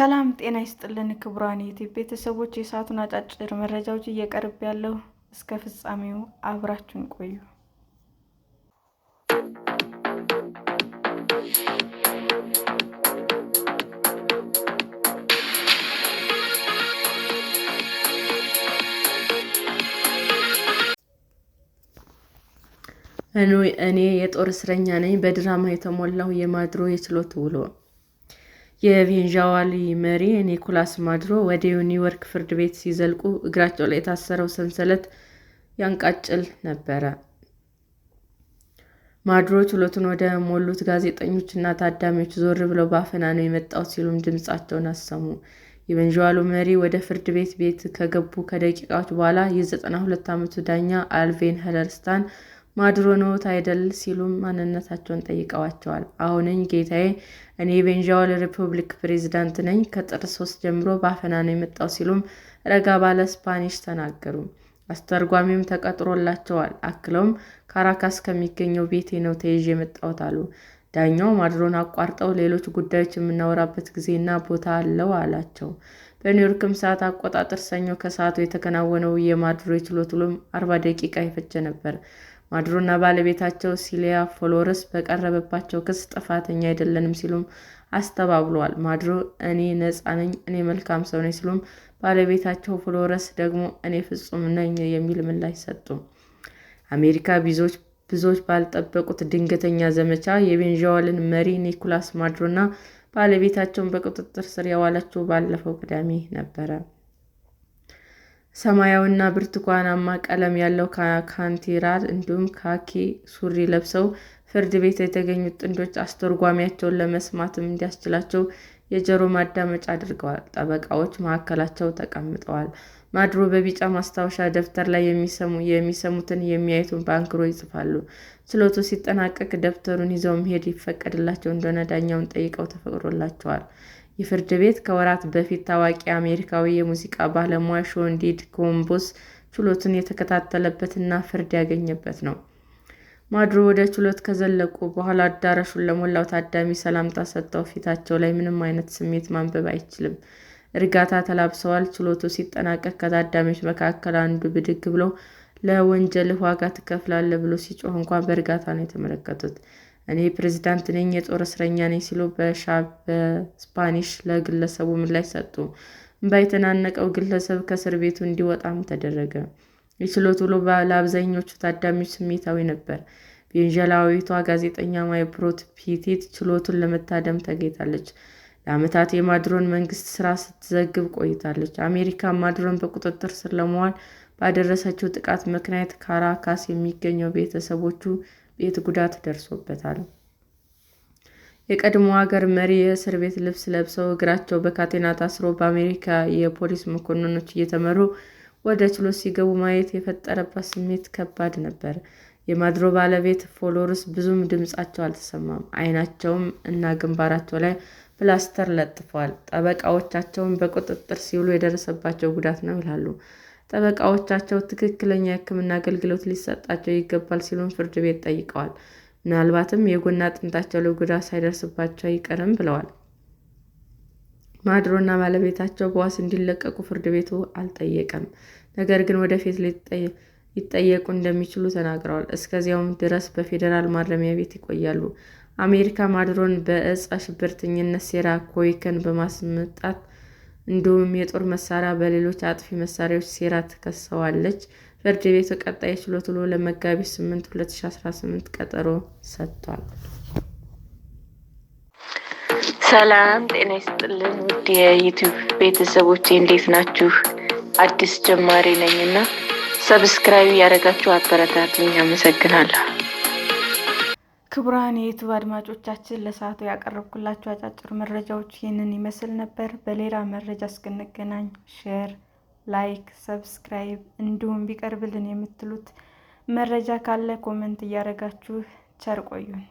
ሰላም ጤና ይስጥልን ክቡራን የዩቲዩብ ቤተሰቦች፣ የሰዓቱን አጫጭር መረጃዎች እየቀርብ ያለው እስከ ፍጻሜው አብራችሁን ቆዩ። እኔ የጦር እስረኛ ነኝ በድራማ የተሞላው የማዱሮ የችሎት ውሎ። የቬንዙዌላ መሪ ኒኮላስ ማዱሮ ወደ ኒውዮርክ ፍርድ ቤት ሲዘልቁ እግራቸው ላይ የታሰረው ሰንሰለት ያንቃጭል ነበር። ማዱሮ ችሎቱን ወደ ሞሉት ጋዜጠኞችና ታዳሚዎች ዞር ብለው በአፈና ነው የመጣሁት ሲሉም ድምፃቸውን አሰሙ። የቬንዙዌላ መሪ ወደ ፍርድ ቤት ከገቡ ከደቂቃዎች በኋላ የ92 ዓመቱ ዳኛ አልቪን ሄለርስታን ማዱሮ ነዎት አይደል ሲሉም ማንነታቸውን ጠይቀዋቸዋል። አዎንኝ ጌታዬ፣ እኔ የቬንዙዌላ ሪፐብሊክ ፕሬዝዳንት ነኝ። ከጥር 3 ጀምሮ በአፈና ነው የመጣሁት ሲሉም ረጋ ባለ ስፓኒሽ ተናገሩ። አስተርጓሚም ተቀጥሮላቸዋል። አክለውም ካራካስ ከሚገኘው ቤቴ ነው ተይዤ የመጣሁት አሉ። ዳኛው ማዱሮን አቋርጠው ሌሎች ጉዳዮች የምናወራበት ጊዜና ቦታ አለው አላቸው። በኒውዮርክም ሰዓት አቆጣጠር ሰኞ ከሰዓቱ የተከናወነው የማዱሮ የችሎት ውሎም 40 ደቂቃ የፈጀ ነበር። ማዱሮና ባለቤታቸው ሲሊያ ፍሎረስ በቀረበባቸው ክስ ጥፋተኛ አይደለንም ሲሉም አስተባብለዋል። ማዱሮ እኔ ነፃ ነኝ፣ እኔ መልካም ሰው ነኝ ሲሉም፣ ባለቤታቸው ፍሎረስ ደግሞ እኔ ፍጹም ነኝ የሚል ምላሽ ሰጡ። አሜሪካ ብዙዎች ባልጠበቁት ድንገተኛ ዘመቻ የቬንዙዌላን መሪ ኒኮላስ ማዱሮና ባለቤታቸውን በቁጥጥር ስር ያዋለችው ባለፈው ቅዳሜ ነበር። ሰማያዊና ብርቱካናማ ቀለም ያለው ካናቲራ እንዲሁም ካኪ ሱሪ ለብሰው ፍርድ ቤት የተገኙት ጥንዶች አስተርጓሚያቸውን ለመስማትም እንዲያስችላቸው የጆሮ ማዳመጫ አድርገዋል። ጠበቃዎች መካከላቸው ተቀምጠዋል። ማዱሮ በቢጫ ማስታወሻ ደብተር ላይ የሚሰሙትን የሚያዩትን በአንክሮ ይጽፋሉ። ችሎቱ ሲጠናቀቅ ደብተሩን ይዘው መሄድ ይፈቀድላቸው እንደሆነ ዳኛውን ጠይቀው ተፈቅዶላቸዋል። ይህ ፍርድ ቤት ከወራት በፊት ታዋቂ አሜሪካዊ የሙዚቃ ባለሙያ ሾን ዲዲ ኮምቦስ ችሎቱን የተከታተለበትና ፍርድ ያገኘበት ነው። ማዱሮ ወደ ችሎት ከዘለቁ በኋላ አዳራሹን ለሞላው ታዳሚ ሰላምታ ሰጥተው ፊታቸው ላይ ምንም አይነት ስሜት ማንበብ አይችልም እርጋታ ተላብሰዋል። ችሎቱ ሲጠናቀቅ ከታዳሚዎች መካከል አንዱ ብድግ ብሎ ለወንጀልህ ዋጋ ትከፍላለህ ብሎ ሲጮህ እንኳን በእርጋታ ነው የተመለከቱት። እኔ ፕሬዝዳንት ነኝ፣ የጦር እስረኛ ነኝ ሲሉ በስፓኒሽ ለግለሰቡ ምላሽ ሰጡ። እንባ የተናነቀው ግለሰብ ከእስር ቤቱ እንዲወጣም ተደረገ። የችሎት ውሎ ለአብዛኞቹ ታዳሚዎች ስሜታዊ ነበር። ቬንዙዌላዊቷ ጋዜጠኛ ማይፕሮት ፒቲት ችሎቱን ለመታደም ተገኝታለች። ለዓመታት የማዱሮን መንግስት ስራ ስትዘግብ ቆይታለች። አሜሪካ ማዱሮን በቁጥጥር ስር ለማዋል ባደረሰችው ጥቃት ምክንያት ካራካስ የሚገኘው ቤተሰቦቹ ቤት ጉዳት ደርሶበታል። የቀድሞ ሀገር መሪ የእስር ቤት ልብስ ለብሰው እግራቸው በካቴና ታስሮ በአሜሪካ የፖሊስ መኮንኖች እየተመሩ ወደ ችሎት ሲገቡ ማየት የፈጠረባት ስሜት ከባድ ነበር። የማዱሮ ባለቤት ፍሎረስ ብዙም ድምፃቸው አልተሰማም። ዓይናቸውም እና ግንባራቸው ላይ ፕላስተር ለጥፈዋል። ጠበቃዎቻቸውን በቁጥጥር ሲውሉ የደረሰባቸው ጉዳት ነው ይላሉ። ጠበቃዎቻቸው ትክክለኛ የሕክምና አገልግሎት ሊሰጣቸው ይገባል ሲሉም ፍርድ ቤት ጠይቀዋል። ምናልባትም የጎን አጥንታቸው ላይ ጉዳት ሳይደርስባቸው አይቀርም ብለዋል። ማዱሮና ባለቤታቸው በዋስ እንዲለቀቁ ፍርድ ቤቱ አልጠየቀም፣ ነገር ግን ወደፊት ሊጠየቁ እንደሚችሉ ተናግረዋል። እስከዚያውም ድረስ በፌዴራል ማረሚያ ቤት ይቆያሉ። አሜሪካ ማዱሮን በዕፀ ሽብርተኝነት ሴራ ኮይክን በማስመጣት እንዲሁም የጦር መሳሪያ በሌሎች አጥፊ መሳሪያዎች ሴራ ትከሰዋለች። ፍርድ ቤቱ ቀጣይ የችሎት ውሎ ለመጋቢት 8 2018 ቀጠሮ ሰጥቷል። ሰላም ጤና ይስጥልን ውድ የዩቲዩብ ቤተሰቦቼ እንዴት ናችሁ? አዲስ ጀማሪ ነኝና ሰብስክራይብ ያደረጋችሁ አበረታቱኝ። አመሰግናለሁ። ክቡራን የዩቲዩብ አድማጮቻችን ለሰዓቱ ያቀረብኩላችሁ አጫጭር መረጃዎች ይህንን ይመስል ነበር። በሌላ መረጃ እስክንገናኝ ሼር፣ ላይክ፣ ሰብስክራይብ እንዲሁም ቢቀርብልን የምትሉት መረጃ ካለ ኮመንት እያደረጋችሁ ቸር ቆዩን።